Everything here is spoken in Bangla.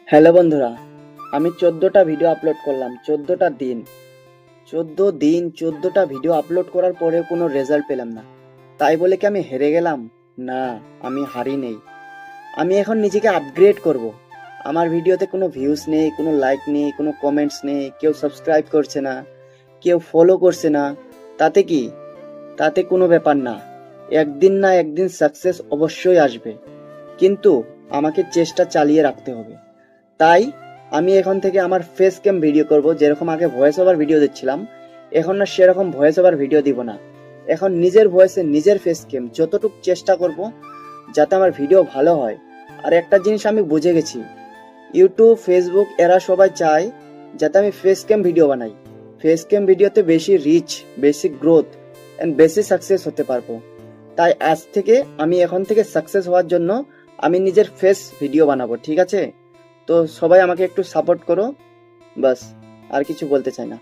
হ্যালো বন্ধুরা, আমি 14টা ভিডিও আপলোড করলাম। 14টা ভিডিও আপলোড করার পরেও কোনো রেজাল্ট পেলাম না। তাই বলে কি আমি হেরে গেলাম? না, আমি হারি নেই। আমি এখন নিজেকে আপগ্রেড করব। আমার ভিডিওতে কোনো ভিউজ নেই, কোনো লাইক নেই, কোনো কমেন্টস নেই, কেউ সাবস্ক্রাইব করছে না, কেউ ফলো করছে না। তাতে কি? তাতে কোনো ব্যাপার না। একদিন না একদিন সাকসেস অবশ্যই আসবে, কিন্তু আমাকে চেষ্টা চালিয়ে রাখতে হবে। তাই আমি এখন থেকে আমার ফেস ক্যাম ভিডিও করব। যেরকম আগে ভয়েস ওভার ভিডিও দিচ্ছিলাম, এখন না সেরকম ভয়েস ওভার ভিডিও দিব না। এখন নিজের ভয়েসে নিজের ফেস ক্যাম যতটুকু চেষ্টা করব যাতে আমার ভিডিও ভালো হয়। আর একটা জিনিস আমি বুঝে গেছি, ইউটিউব, ফেসবুক এরা সবাই চায় যাতে আমি ফেস ক্যাম ভিডিও বানাই। ফেস ক্যাম ভিডিওতে বেশি রিচ, বেশি গ্রোথ এন্ড বেশি সাকসেস হতে পারবো। তাই আজ থেকে আমি এখন থেকে সাকসেস হওয়ার জন্য আমি নিজের ফেস ভিডিও বানাবো, ঠিক আছে? তো সবাই আমাকে একটু সাপোর্ট করো, বাস। আর কিছু বলতে চাই না।